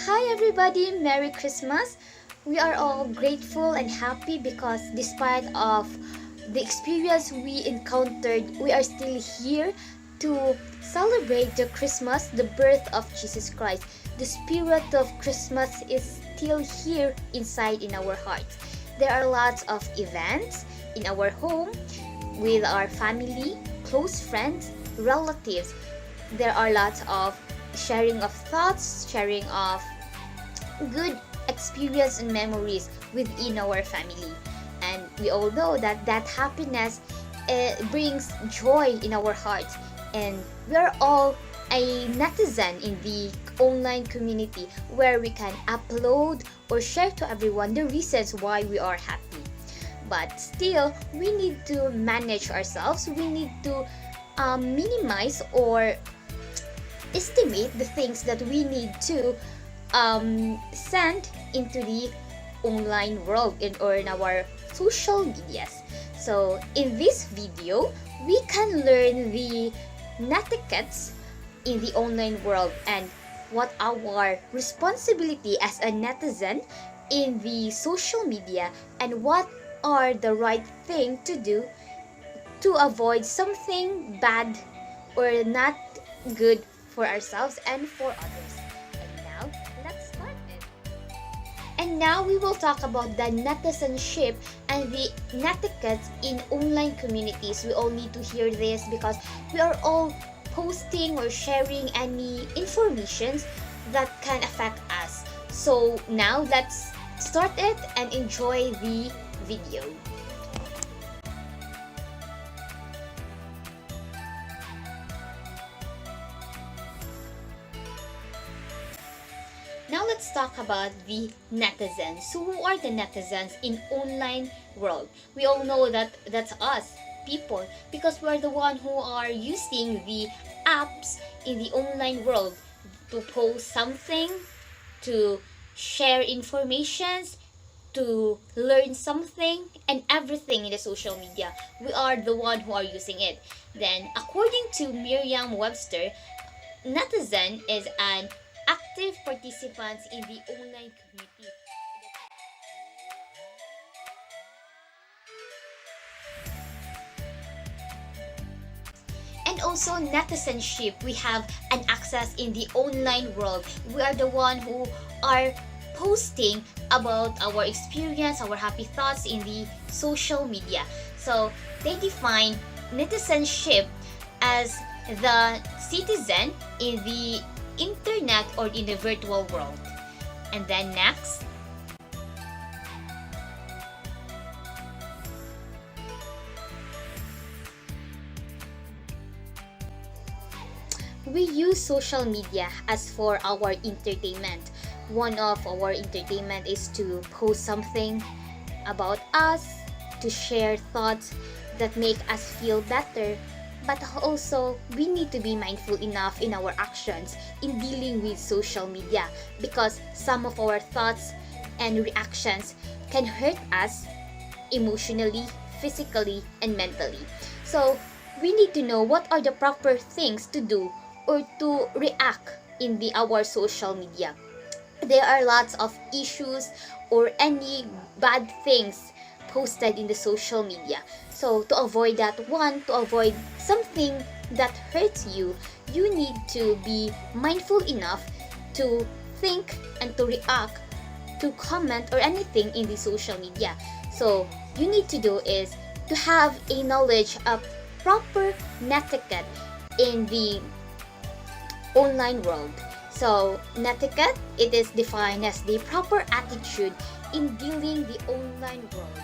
Hi everybody, Merry Christmas. We are all grateful and happy because despite of the experience we encountered, we are still here to celebrate the Christmas, the birth of Jesus Christ. The spirit of Christmas is still here inside in our hearts. There are lots of events in our home with our family, close friends, relatives. There are lots of sharing of thoughts, sharing of good experience and memories within our family. And we all know that that happiness brings joy in our hearts. And we are all a netizen in the online community where we can upload or share to everyone the reasons why we are happy. But still, we need to manage ourselves. We need to minimize or estimate the things that we need to send into the online world or in our social medias. So in this video, we can learn the netiquettes in the online world and what our responsibility as a netizen in the social media and what are the right thing to do to avoid something bad or not good for ourselves and for others. And now, let's start it. And now we will talk about the netizenship and the netiquette in online communities. We all need to hear this because we are all posting or sharing any informations that can affect us. So now let's start it and enjoy the video. Now let's talk about the netizens. So who are the netizens in online world? We all know that that's us, people, because we're the one who are using the apps in the online world to post something, to share informations, to learn something, and everything in the social media. We are the one who are using it. Then, according to Merriam-Webster, netizen is an active participants in the online community. And also netizenship, we have an access in the online world. We are the one who are posting about our experience, our happy thoughts in the social media. So they define netizenship as the citizen in the internet or in the virtual world. And then next, we use social media as for our entertainment. One of our entertainment is to post something about us, to share thoughts that make us feel better. But also, we need to be mindful enough in our actions in dealing with social media because some of our thoughts and reactions can hurt us emotionally, physically, and mentally. So, we need to know what are the proper things to do or to react in our social media. There are lots of issues or any bad things posted in the social media. So to avoid that one, to avoid something that hurts you, you need to be mindful enough to think and to react, to comment or anything in the social media. So you need to do is to have a knowledge of proper netiquette in the online world. So netiquette, it is defined as the proper attitude in dealing the online world.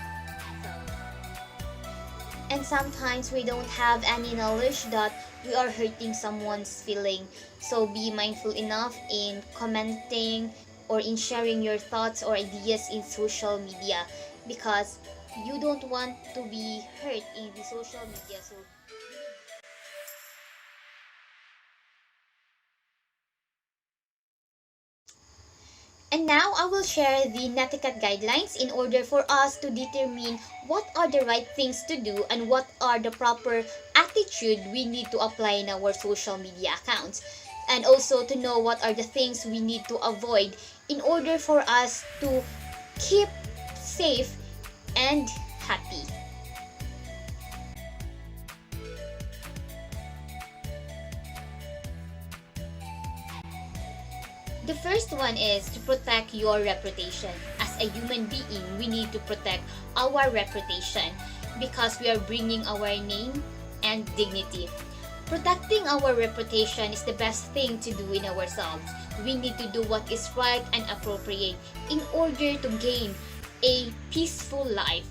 And sometimes we don't have any knowledge that we are hurting someone's feeling. So be mindful enough in commenting or in sharing your thoughts or ideas in social media because you don't want to be hurt in the social media. So and now I will share the netiquette guidelines in order for us to determine what are the right things to do and what are the proper attitude we need to apply in our social media accounts. And also to know what are the things we need to avoid in order for us to keep safe and happy. The first one is to protect your reputation. As a human being, we need to protect our reputation because we are bringing our name and dignity. Protecting our reputation is the best thing to do in ourselves. We need to do what is right and appropriate in order to gain a peaceful life.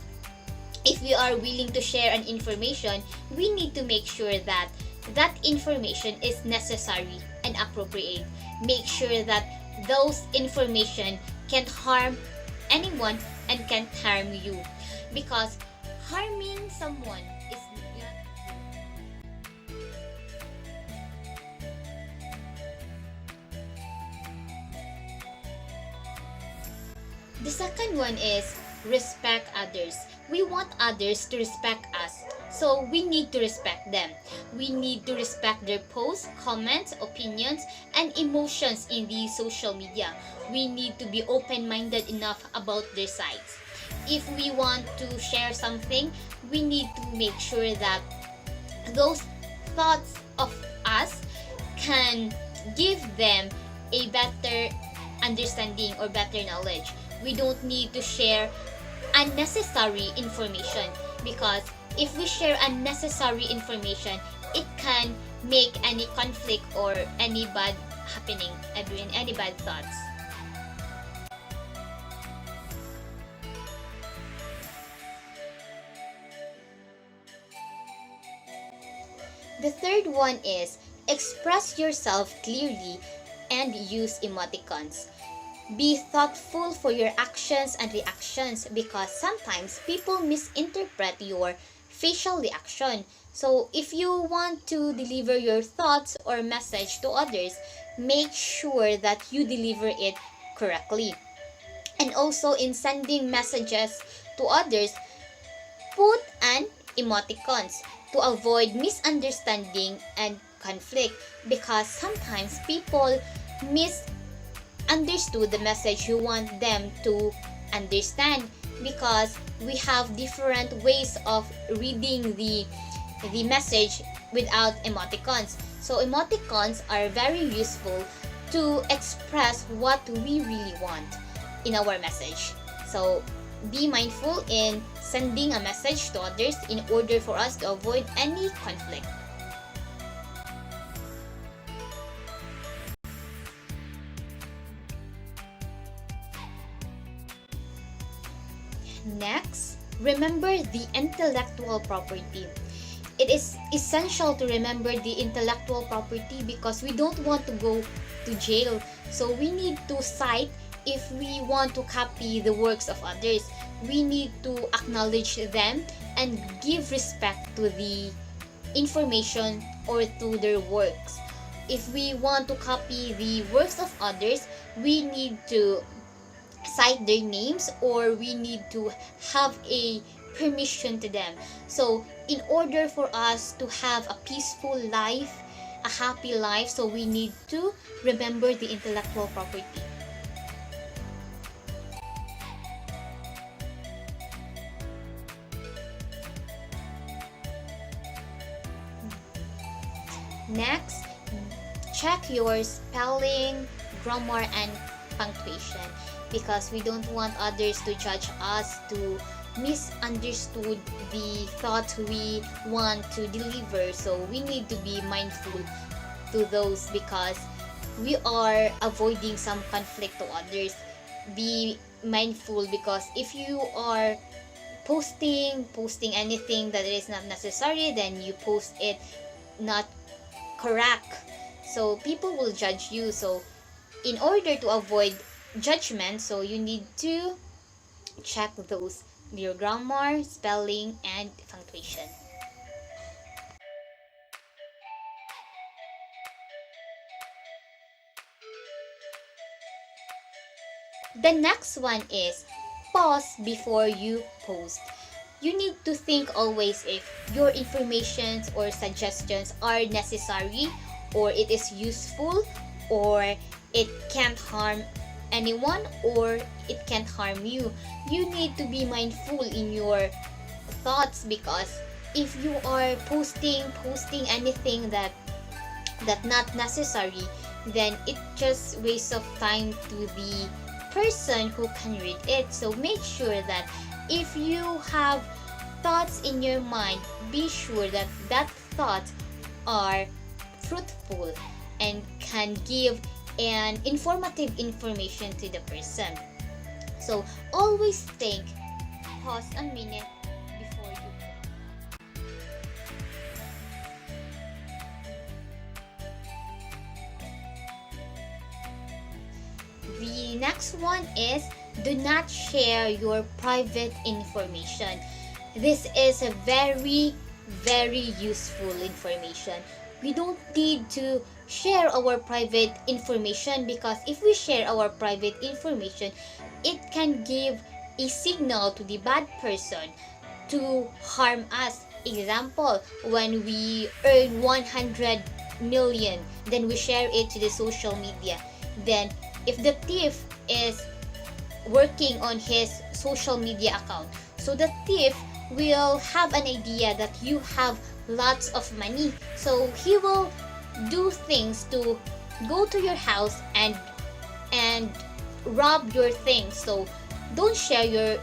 If we are willing to share an information, we need to make sure that that information is necessary and appropriate. Make sure that those information can't harm anyone and can't harm you, because harming someone is not. The second one is respect others. We want others to respect us, so we need to respect them. We need to respect their posts, comments, opinions, and emotions in the social media. We need to be open-minded enough about their sides. If we want to share something, we need to make sure that those thoughts of us can give them a better understanding or better knowledge. We don't need to share unnecessary information, because if we share unnecessary information, it can make any conflict or any bad happening, any bad thoughts. The third one is express yourself clearly and use emoticons. Be thoughtful for your actions and reactions, because sometimes people misinterpret your facial reaction. So if you want to deliver your thoughts or message to others, make sure that you deliver it correctly. And also in sending messages to others, put an emoticons to avoid misunderstanding and conflict, because sometimes people misunderstood the message you want them to understand, because we have different ways of reading the message without emoticons. So emoticons are very useful to express what we really want in our message. So be mindful in sending a message to others in order for us to avoid any conflict. Next, remember the intellectual property. It is essential to remember the intellectual property because we don't want to go to jail. So we need to cite if we want to copy the works of others. We need to acknowledge them and give respect to the information or to their works. If we want to copy the works of others, we need to cite their names, or we need to have a permission to them. So in order for us to have a peaceful life, a happy life, so we need to remember the intellectual property. Next, check your spelling, grammar, and punctuation, because we don't want others to judge us, to misunderstood the thoughts we want to deliver. So we need to be mindful to those, because we are avoiding some conflict to others. Be mindful, because if you are posting anything that is not necessary, then you post it not correct, so people will judge you. So in order to avoid judgment, so you need to check those, your grammar, spelling, and punctuation. The next one is pause before you post. You need to think always if your informations or suggestions are necessary, or it is useful, or it can't harm anyone or it can't harm you. You need to be mindful in your thoughts, because if you are posting anything that not necessary, then it just wastes of time to the person who can read it. So make sure that if you have thoughts in your mind, be sure that thoughts are fruitful and can give an informative information to the person. So always think, pause a minute before you. The next one is, do not share your private information. This is a very, very useful information. We don't need to share our private information, because if we share our private information, it can give a signal to the bad person to harm us. Example, when we earn 100 million, then we share it to the social media. Then if the thief is working on his social media account, so the thief will have an idea that you have lots of money, so he will do things to go to your house and rob your things. So don't share your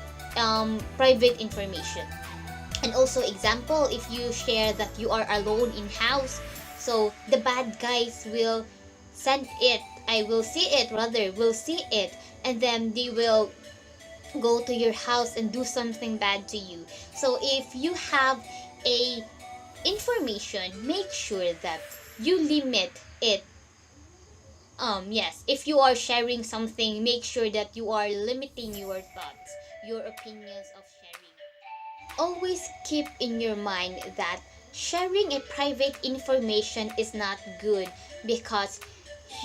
private information. And also, example, if you share that you are alone in house, so the bad guys will send it, will see it, and then they will go to your house and do something bad to you. So if you have a information, make sure that you limit it. Yes, if you are sharing something, make sure that you are limiting your thoughts, your opinions of sharing. Always keep in your mind that sharing a private information is not good, because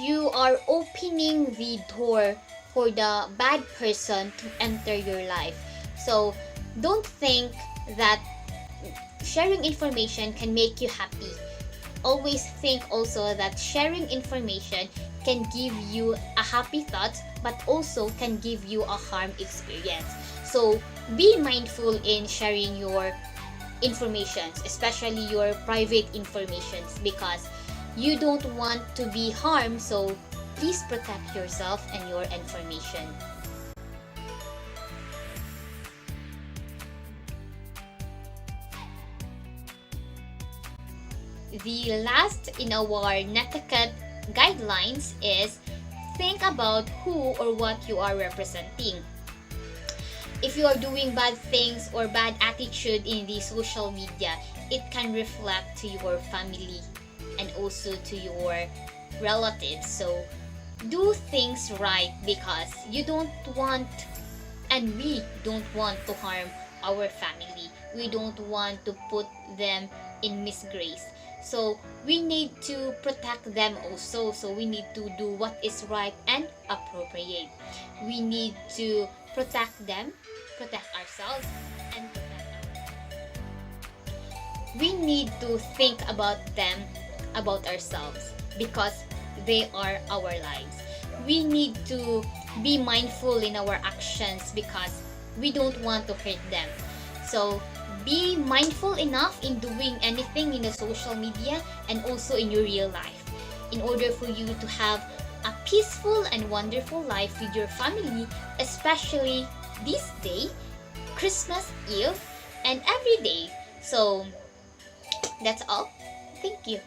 you are opening the door for the bad person to enter your life. So don't think that sharing information can make you happy. Always think also that sharing information can give you a happy thought, but also can give you a harm experience. So be mindful in sharing your informations, especially your private informations, because you don't want to be harmed. So please protect yourself and your information. The last in our Netiquette guidelines is, think about who or what you are representing. If you are doing bad things or bad attitude in the social media, it can reflect to your family and also to your relatives. So do things right, because you don't want, and we don't want to harm our family. We don't want to put them in disgrace. So we need to protect them also. So we need to do what is right and appropriate. We need to protect them, protect ourselves, and protect our. We need to think about them, about ourselves, because they are our lives. We need to be mindful in our actions, because we don't want to hurt them. So be mindful enough in doing anything in the social media and also in your real life, in order for you to have a peaceful and wonderful life with your family, especially this day, Christmas Eve, and every day. So that's all. Thank you.